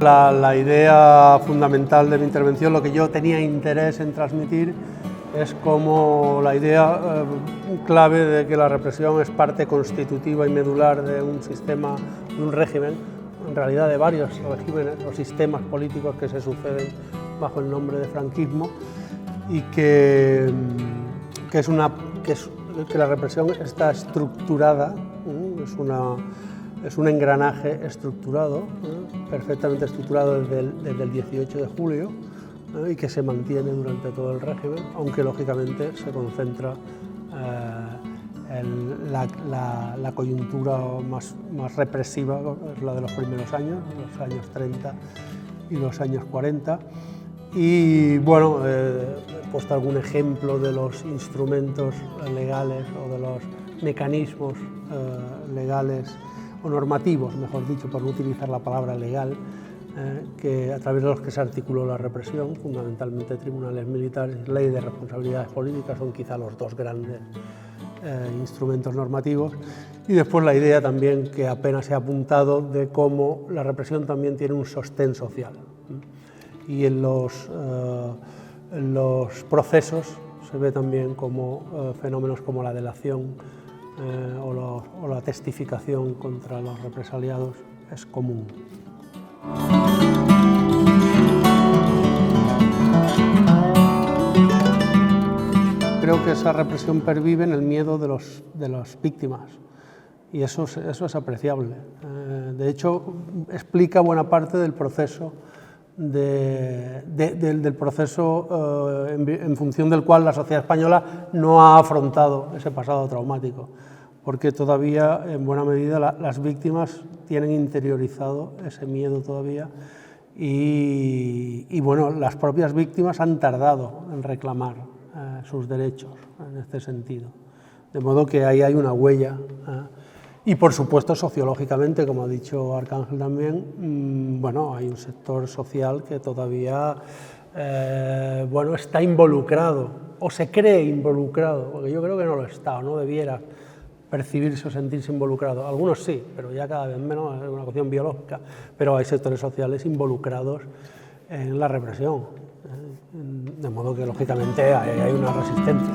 la idea fundamental de mi intervención, lo que yo tenía interés en transmitir, es como la idea clave de que la represión es parte constitutiva y medular de un sistema, de un régimen, en realidad de varios regímenes o sistemas políticos que se suceden bajo el nombre de franquismo, y que la represión está estructurada, es un engranaje estructurado, perfectamente estructurado desde el 18 de julio, y que se mantiene durante todo el régimen, aunque lógicamente se concentra la coyuntura más represiva, es la de los primeros años, los años 30 y los años 40. Y bueno, he puesto algún ejemplo de los instrumentos legales o de los mecanismos legales o normativos, mejor dicho, por no utilizar la palabra legal, que a través de los que se articuló la represión, fundamentalmente tribunales militares, ley de responsabilidades políticas, son quizá los dos grandes instrumentos normativos. Y después la idea también, que apenas he apuntado, de cómo la represión también tiene un sostén social. Y en los procesos se ve también como fenómenos como la delación o la testificación contra los represaliados es común. Creo que esa represión pervive en el miedo de las víctimas, y eso es apreciable. De hecho, explica buena parte del proceso en función del cual la sociedad española no ha afrontado ese pasado traumático, porque todavía, en buena medida, las víctimas tienen interiorizado ese miedo todavía, y bueno, las propias víctimas han tardado en reclamar sus derechos en este sentido, de modo que ahí hay una huella. Y por supuesto, sociológicamente, como ha dicho Arcángel también, bueno, hay un sector social que todavía bueno, está involucrado, o se cree involucrado, porque yo creo que no lo está, o no debiera percibirse o sentirse involucrado. Algunos sí, pero ya cada vez menos, es una cuestión biológica, pero hay sectores sociales involucrados en la represión, de modo que lógicamente hay una resistencia.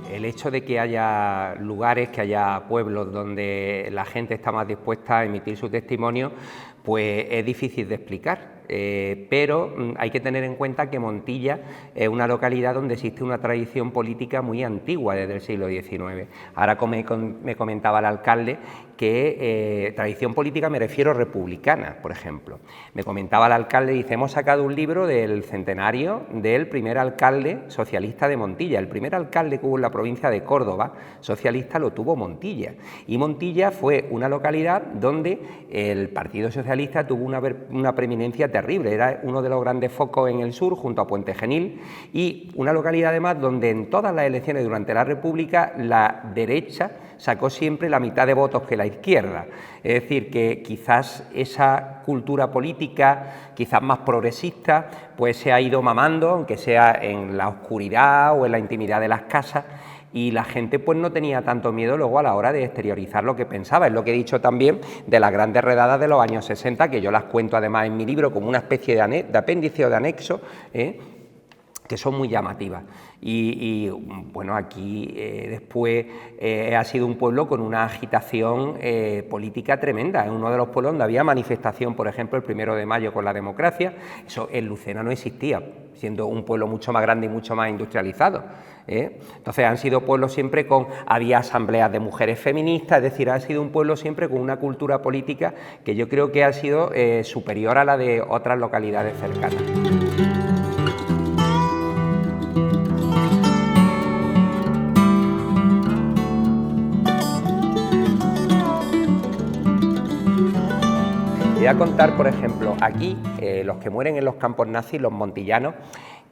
El hecho de que haya lugares, que haya pueblos donde la gente está más dispuesta a emitir su testimonio, pues es difícil de explicar. Pero hay que tener en cuenta que Montilla es una localidad donde existe una tradición política muy antigua desde el siglo XIX. Ahora, como me comentaba el alcalde, que tradición política me refiero republicana, por ejemplo. Me comentaba el alcalde, dice, hemos sacado un libro del centenario del primer alcalde socialista de Montilla. El primer alcalde que hubo en la provincia de Córdoba socialista lo tuvo Montilla. Y Montilla fue una localidad donde el Partido Socialista tuvo una preeminencia terrible. Era uno de los grandes focos en el sur, junto a Puente Genil, y una localidad además donde en todas las elecciones durante la República la derecha sacó siempre la mitad de votos que la izquierda. Es decir, que quizás esa cultura política, quizás más progresista, pues se ha ido mamando, aunque sea en la oscuridad o en la intimidad de las casas, y la gente pues no tenía tanto miedo luego a la hora de exteriorizar lo que pensaba. Es lo que he dicho también de las grandes redadas de los años 60, que yo las cuento además en mi libro como una especie de apéndice o de anexo, que son muy llamativas. Y bueno, aquí después ha sido un pueblo con una agitación política tremenda. Es uno de los pueblos donde había manifestación, por ejemplo, el 1 de mayo con la democracia. Eso en Lucena no existía, siendo un pueblo mucho más grande y mucho más industrializado. Entonces han sido pueblos siempre había asambleas de mujeres feministas, es decir, ha sido un pueblo siempre con una cultura política que yo creo que ha sido superior a la de otras localidades cercanas. Voy a contar, por ejemplo, aquí, los que mueren en los campos nazis, los montillanos,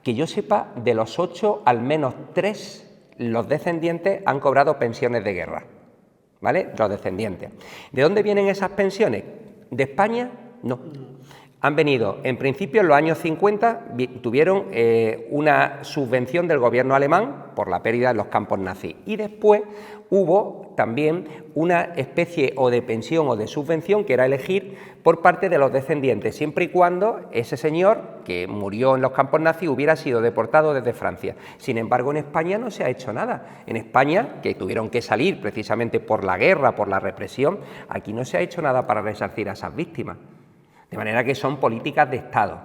que yo sepa, de los 8, al menos 3, los descendientes han cobrado pensiones de guerra, ¿vale? Los descendientes. ¿De dónde vienen esas pensiones? ¿De España? No. Han venido, en principio en los años 50, tuvieron una subvención del gobierno alemán por la pérdida de los campos nazis, y después hubo también una especie o de pensión o de subvención que era elegir por parte de los descendientes, siempre y cuando ese señor que murió en los campos nazis hubiera sido deportado desde Francia. Sin embargo, en España no se ha hecho nada. En España, que tuvieron que salir precisamente por la guerra, por la represión, aquí no se ha hecho nada para resarcir a esas víctimas. De manera que son políticas de Estado,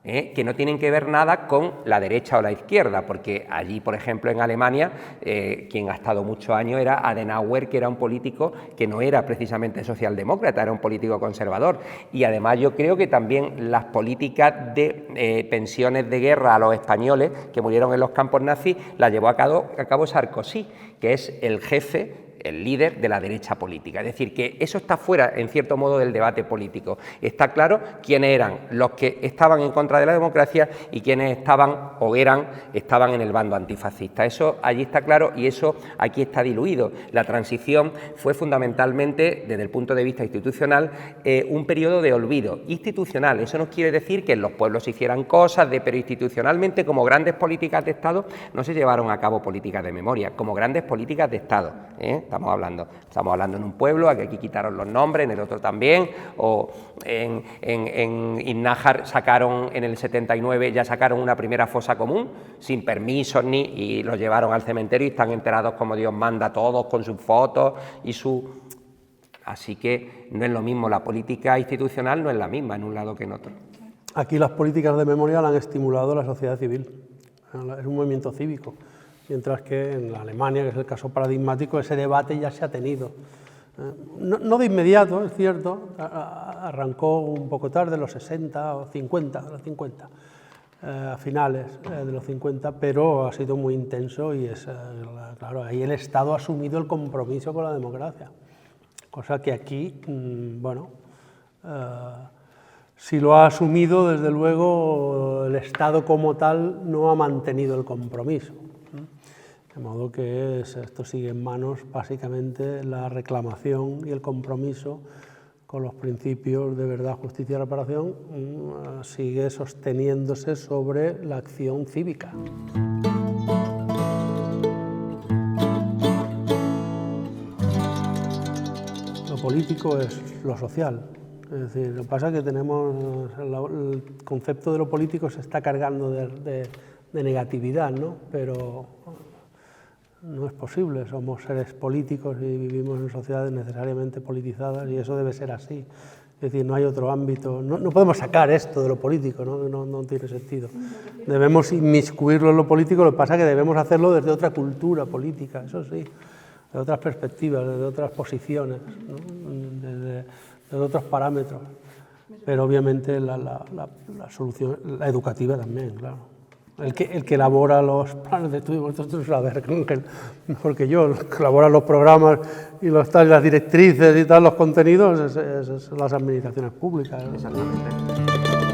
que no tienen que ver nada con la derecha o la izquierda, porque allí, por ejemplo, en Alemania, quien ha estado muchos años era Adenauer, que era un político que no era precisamente socialdemócrata, era un político conservador. Y además yo creo que también las políticas de pensiones de guerra a los españoles que murieron en los campos nazis las llevó a cabo Sarkozy, que es el jefe, el líder de la derecha política. Es decir, que eso está fuera, en cierto modo, del debate político. Está claro quiénes eran los que estaban en contra de la democracia y quiénes estaban en el bando antifascista. Eso allí está claro y eso aquí está diluido. La transición fue fundamentalmente, desde el punto de vista institucional, un periodo de olvido institucional. Eso no quiere decir que en los pueblos se hicieran cosas, pero institucionalmente, como grandes políticas de Estado, no se llevaron a cabo políticas de memoria, como grandes políticas de Estado, Estamos hablando en un pueblo, aquí quitaron los nombres, en el otro también, o en Innájar sacaron, en el 79 ya sacaron una primera fosa común, sin permisos y los llevaron al cementerio y están enterados como Dios manda, todos con sus fotos y su... Así que no es lo mismo, la política institucional no es la misma en un lado que en otro. Aquí las políticas de memoria la han estimulado la sociedad civil, es un movimiento cívico. Mientras que en la Alemania, que es el caso paradigmático, ese debate ya se ha tenido. No de inmediato, es cierto, arrancó un poco tarde, los 60 o 50, a finales de los 50, pero ha sido muy intenso y claro, ahí el Estado ha asumido el compromiso con la democracia, cosa que aquí, si lo ha asumido, desde luego el Estado como tal no ha mantenido el compromiso. De modo que esto sigue en manos, básicamente, la reclamación y el compromiso con los principios de verdad, justicia y reparación sigue sosteniéndose sobre la acción cívica. Lo político es lo social. Es decir, lo que pasa es que tenemos el concepto de lo político se está cargando de negatividad, ¿no? Pero no es posible, somos seres políticos y vivimos en sociedades necesariamente politizadas y eso debe ser así. Es decir, no hay otro ámbito, no podemos sacar esto de lo político, no tiene sentido. Debemos inmiscuirlo en lo político, lo que pasa es que debemos hacerlo desde otra cultura política, eso sí, de otras perspectivas, desde otras posiciones, ¿no? desde otros parámetros. Pero obviamente la solución, la educativa también, claro. El que elabora los planes de estudio, vosotros sabéis mejor que yo, el que elabora los programas y las directrices y tal, los contenidos, es las administraciones públicas, ¿no? Exactamente.